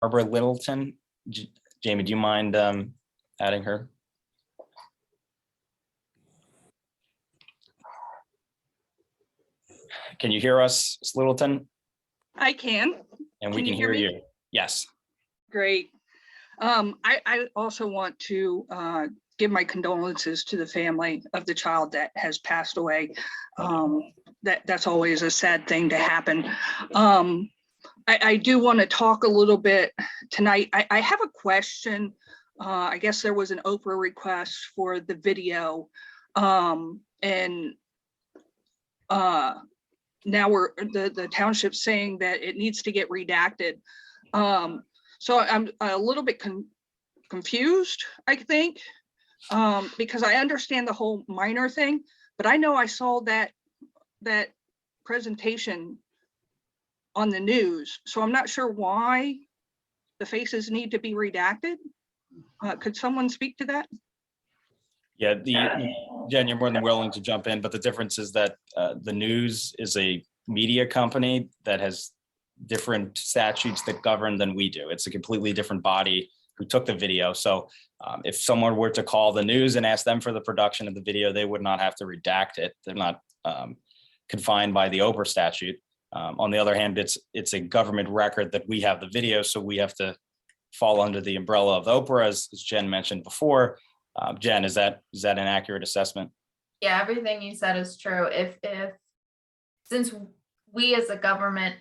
Barbara Littleton. Jamie, do you mind adding her? Can you hear us, Ms. Littleton? I can. And we can hear you. Yes. Great. I also want to give my condolences to the family of the child that has passed away. That's always a sad thing to happen. I do want to talk a little bit tonight. I have a question. I guess there was an Oprah request for the video, and now the township's saying that it needs to get redacted. So I'm a little bit confused, I think, because I understand the whole minor thing, but I know I saw that presentation on the news, so I'm not sure why the faces need to be redacted. Could someone speak to that? Yeah, Jen, you're more than willing to jump in, but the difference is that the news is a media company that has different statutes that govern than we do. It's a completely different body who took the video. So if someone were to call the news and ask them for the production of the video, they would not have to redact it. They're not confined by the Oprah statute. On the other hand, it's a government record that we have the video, so we have to fall under the umbrella of Oprah, as Jen mentioned before. Jen, is that an accurate assessment? Yeah, everything you said is true. Since we as a government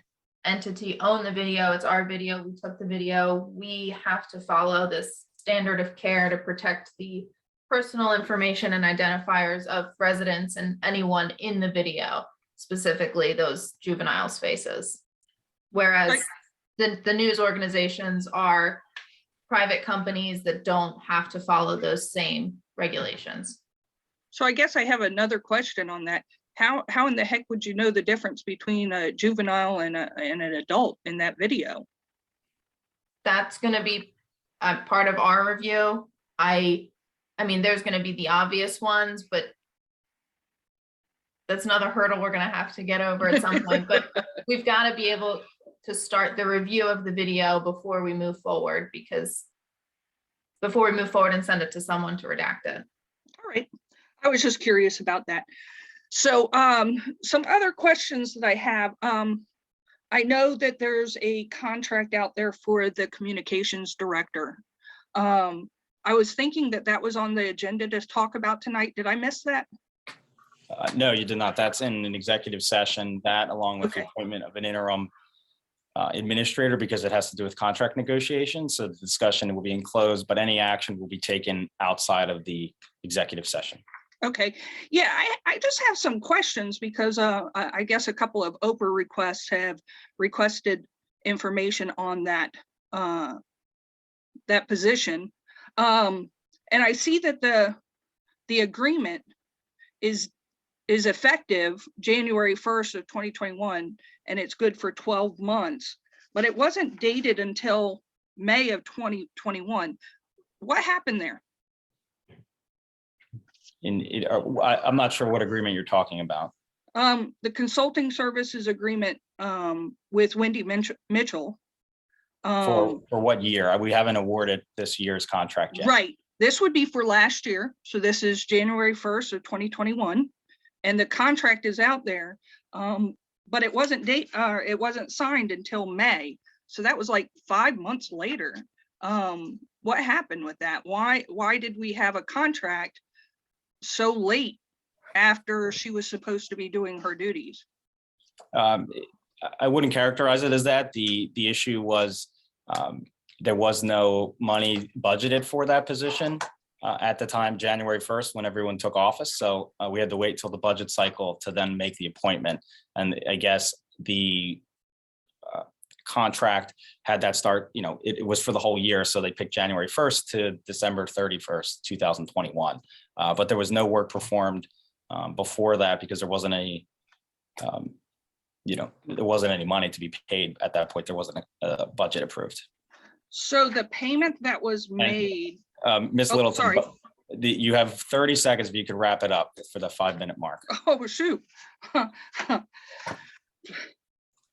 entity own the video, it's our video, we took the video, we have to follow this standard of care to protect the personal information and identifiers of residents and anyone in the video, specifically those juveniles' faces. Whereas the news organizations are private companies that don't have to follow those same regulations. So I guess I have another question on that. How in the heck would you know the difference between a juvenile and an adult in that video? That's going to be part of our review. I mean, there's going to be the obvious ones, but that's another hurdle we're going to have to get over at some point. But we've got to be able to start the review of the video before we move forward, and send it to someone to redact it. All right. I was just curious about that. So some other questions that I have. I know that there's a contract out there for the communications director. I was thinking that was on the agenda to talk about tonight. Did I miss that? No, you did not. That's in an executive session, that along with the appointment of an interim administrator, because it has to do with contract negotiations. So the discussion will be enclosed, but any action will be taken outside of the executive session. Okay. Yeah, I just have some questions because I guess a couple of Oprah requests have requested information on that position. And I see that the agreement is effective January 1st of 2021, and it's good for 12 months, but it wasn't dated until May of 2021. What happened there? I'm not sure what agreement you're talking about. The consulting services agreement with Wendy Mitchell. For what year? We haven't awarded this year's contract yet. Right. This would be for last year. So this is January 1st of 2021. And the contract is out there. But it wasn't signed until May. So that was like 5 months later. What happened with that? Why did we have a contract so late after she was supposed to be doing her duties? I wouldn't characterize it as that. The issue was there was no money budgeted for that position at the time, January 1st, when everyone took office. So we had to wait till the budget cycle to then make the appointment. And I guess the contract had that start, it was for the whole year. So they picked January 1st to December 31st, 2021. But there was no work performed before that because there wasn't any, there wasn't any money to be paid at that point. There wasn't a budget approved. So the payment that was made. Ms. Littleton, sorry. You have 30 seconds if you could wrap it up for the 5-minute mark. Oh, shoot.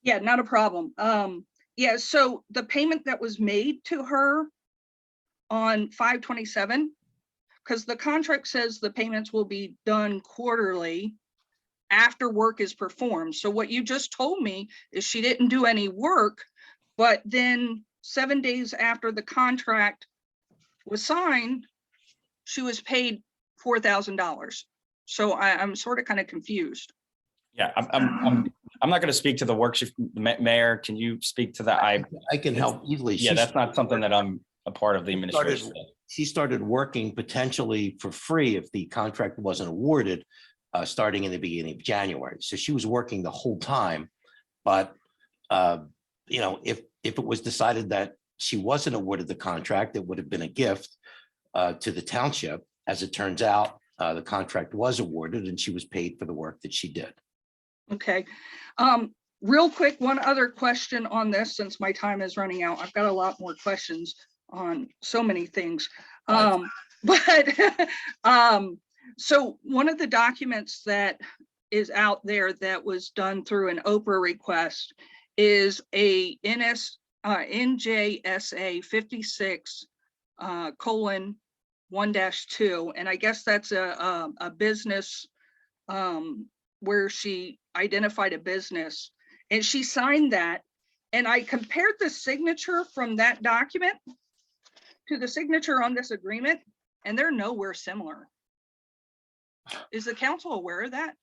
Yeah, not a problem. Yeah, so the payment that was made to her on 5/27, because the contract says the payments will be done quarterly after work is performed. So what you just told me is she didn't do any work, but then 7 days after the contract was signed, she was paid $4,000. So I'm sort of kind of confused. Yeah, I'm not going to speak to the work shift. Mayor, can you speak to that? I can help easily. Yeah, that's not something that I'm a part of the administration. She started working potentially for free if the contract wasn't awarded, starting in the beginning of January. So she was working the whole time. But, if it was decided that she wasn't awarded the contract, it would have been a gift to the township. As it turns out, the contract was awarded and she was paid for the work that she did. Okay. Real quick, one other question on this, since my time is running out. I've got a lot more questions on so many things. So one of the documents that is out there that was done through an Oprah request is a NJSA 56 :1-2. And I guess that's a business where she identified a business and she signed that. And I compared the signature from that document to the signature on this agreement, and they're nowhere similar. Is the council aware of that?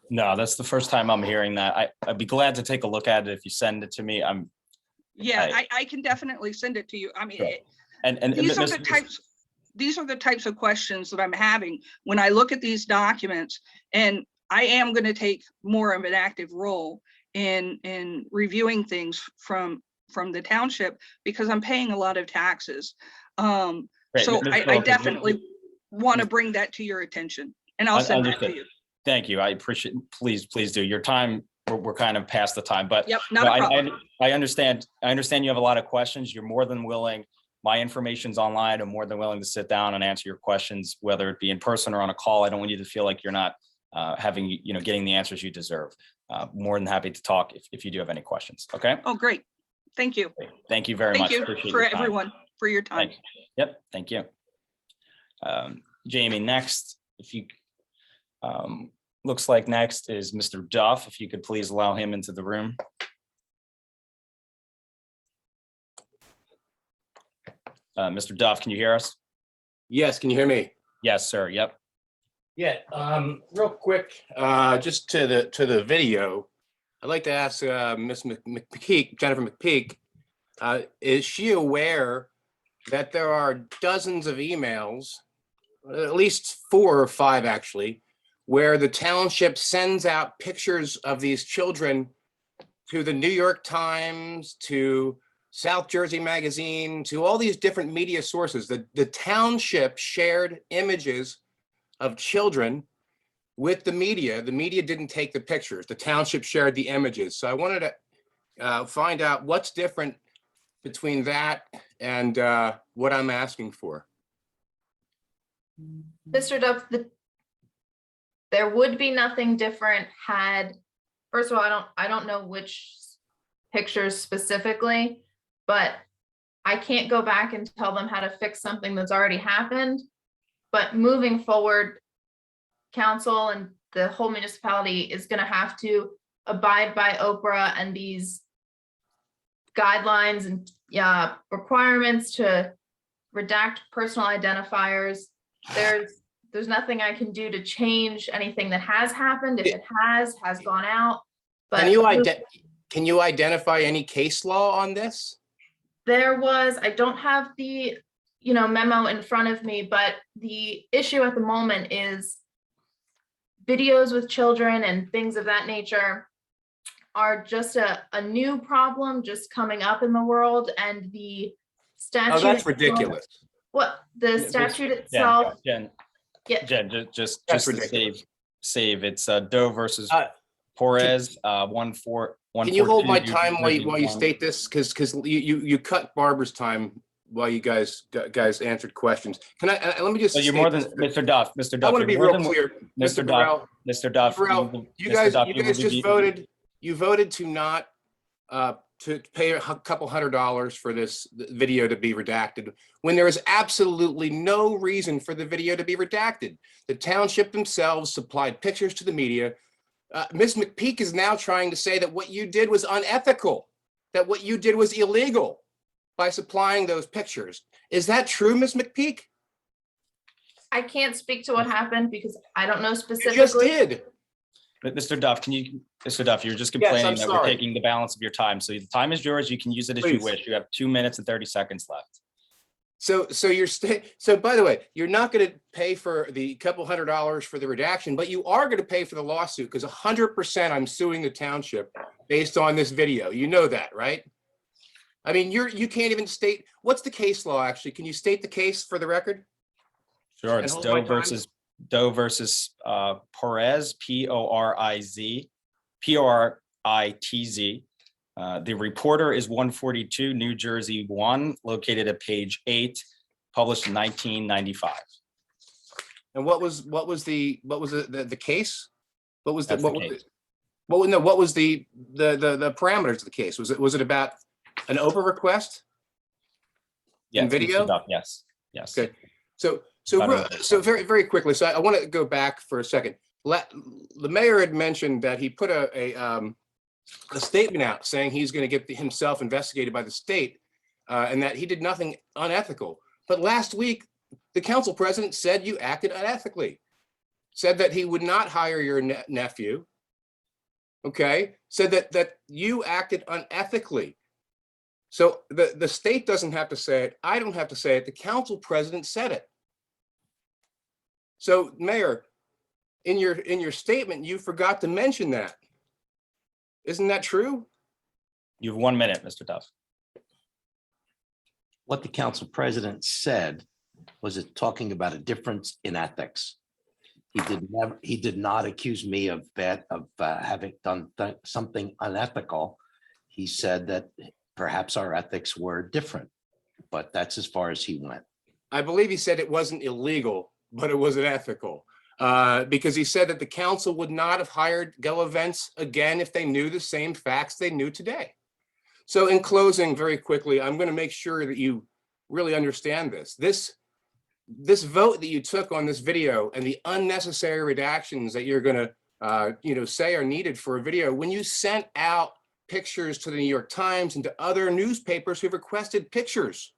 No, that's the first time I'm hearing that. I'd be glad to take a look at it if you send it to me. I can definitely send it to you. I mean, Sure. And these are the types of questions that I'm having when I look at these documents, and I am going to take more of an active role in reviewing things from the township because I'm paying a lot of taxes. So I definitely want to bring that to your attention, and I'll send that to you. Thank you. I appreciate. Please do. Your time. We're kind of past the time, but yep, not a problem. I understand. I understand you have a lot of questions. You're more than willing. My information's online. I'm more than willing to sit down and answer your questions, whether it be in person or on a call. I don't want you to feel like you're not getting the answers you deserve. More than happy to talk if you do have any questions. Okay. Oh, great. Thank you. Thank you very much. Thank you for everyone for your time. Thank you. Yep. Thank you. Jamie, next, if you, looks like next is Mr. Duff. If you could please allow him into the room. Mr. Duff, can you hear us? Yes, can you hear me? Yes, sir. Yep. Yeah, real quick, just to the video, I'd like to ask Ms. McPeak, Jennifer McPeak, is she aware that there are dozens of emails, at least 4 or 5 actually, where the township sends out pictures of these children to the New York Times, to South Jersey Magazine, to all these different media sources? The township shared images of children with the media. The media didn't take the pictures. The township shared the images. So I wanted to find out what's different between that and what I'm asking for. Mr. Duff, there would be nothing different had, first of all, I don't know which pictures specifically, but I can't go back and tell them how to fix something that's already happened. But moving forward, council and the whole municipality is going to have to abide by Oprah and these guidelines and requirements to redact personal identifiers. There's nothing I can do to change anything that has happened. If it has gone out. But can you identify any case law on this? There was, I don't have the memo in front of me, but the issue at the moment is videos with children and things of that nature are just a new problem just coming up in the world, and the statute. Oh, that's ridiculous. What the statute itself. Jen, just to save it's Doe versus Uh, Perez, 1-4. Can you hold my time while you state this? Because you cut Barbara's time while you guys answered questions. Can I let me just? So you're more than Mr. Duff. Mr. Duff. I want to be real clear, Mr. Duff. Mr. Duff. You guys just voted. You voted to not to pay a couple $100 for this video to be redacted when there is absolutely no reason for the video to be redacted. The township themselves supplied pictures to the media. Ms. McPeak is now trying to say that what you did was unethical, that what you did was illegal by supplying those pictures. Is that true, Ms. McPeak? I can't speak to what happened because I don't know You just specifically. did. But Mr. Duff, Mr. Duff, you're just Yes, complaining I'm that we're sorry. taking the balance of your time. So the time is yours. You can use it as you Please. wish. You have 2 minutes and 30 seconds left. So so by the way, you're not going to pay for the couple $100 for the redaction, but you are going to pay for the lawsuit because 100% I'm suing the township based on this video. You know that, right? I mean, you can't even state, what's the case law actually? Can you state the case for the record? Sure, And it's hold my time. Doe versus Perez, P-O-R-I-T-Z. The reporter is 142 New Jersey 1, located at page 8, published in 1995. And what was the case? What was the That's the what was case. it? What was the parameters of the case? Was it about an Oprah request? Yes, Mr. video? Duff, yes, yes. Okay. So About very, very quickly, so I want to go back for a second. The mayor had mentioned that he put a statement out saying he's going to get himself investigated by the state and that he did nothing unethical. But last week, the council president said you acted unethically, said that he would not hire your nephew, okay? Said that you acted unethically. So the state doesn't have to say it. I don't have to say it. The council president said it. So Mayor, in your statement, you forgot to mention that. Isn't that true? You have 1 minute, Mr. Duff. What the council president said was it talking about a difference in ethics. He did not accuse me of having done something unethical. He said that perhaps our ethics were different, but that's as far as he went. I believe he said it wasn't illegal, but it was unethical. Because he said that the council would not have hired Go Events again if they knew the same facts they knew today. So in closing, very quickly, I'm going to make sure that you really understand this. This vote that you took on this video and the unnecessary redactions that you're going to say are needed for a video, when you sent out pictures to the New York Times and to other newspapers who requested pictures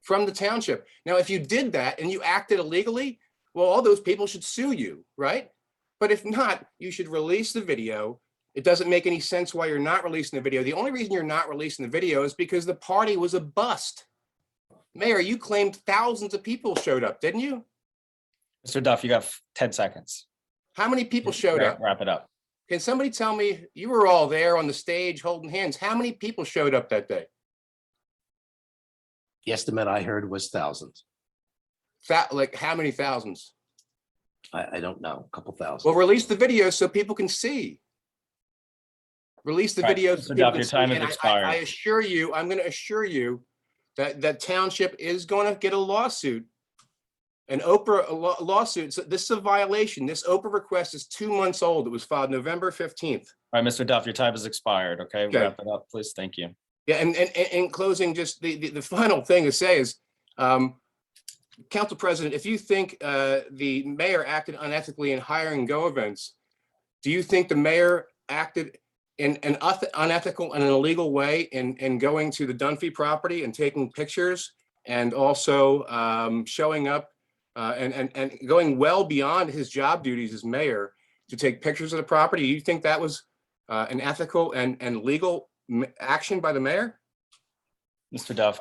from the township. Now, if you did that and you acted illegally, well, all those people should sue you, right? But if not, you should release the video. It doesn't make any sense why you're not releasing the video. The only reason you're not releasing the video is because the party was a bust. Mayor, you claimed thousands of people showed up, didn't you? Mr. Duff, you got 10 seconds. How many people showed up? Wrap it up. Can somebody tell me, you were all there on the stage holding hands. How many people showed up that day? The estimate I heard was thousands. Like how many thousands? I don't know, a couple thousand. Well, release the video so people can see. Release the All right, video. Mr. Duff, your time has expired. I assure you, I'm going to assure you that township is going to get a lawsuit, an Oprah lawsuit. So this is a violation. This Oprah request is 2 months old. It was filed November 15th. All right, Mr. Duff, your time has expired. Okay, Okay. wrap it up, please. Thank you. Yeah, and in closing, just the final thing to say is, Council President, if you think the mayor acted unethically in hiring Go Events, do you think the mayor acted in an unethical and an illegal way in going to the Dunphy property and taking pictures and also showing up and going well beyond his job duties as mayor to take pictures of the property? Do you think that was an ethical and legal action by the mayor? Mr. Duff,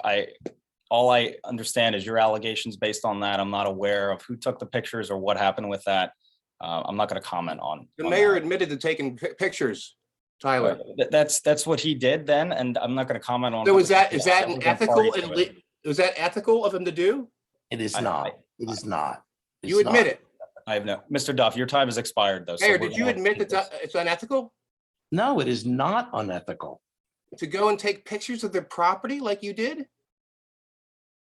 all I understand is your allegations based on that. I'm not aware of who took the pictures or what happened with that. I'm not going to comment on. The on mayor that. admitted to taking pictures, Tyler. That's what he did then, and I'm not going to comment on. So is that was an a ethical party and to it. was that ethical of him to do? It is I- not. It is not. You It's admit not. it. I have no, Mr. Duff, your time has expired though. so Mayor, we're did you gonna admit keep that this. it's unethical No, it is not unethical. to go and take pictures of their property like you did?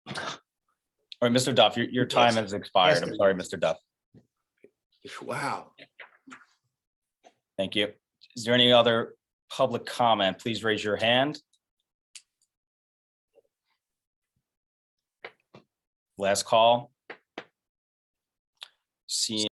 All right, Mr. Duff, your time has expired. Yes, I'm it sorry, is. Mr. Duff. Wow. Thank you. Is there any other public comment? Please raise your hand. Last call. Seeing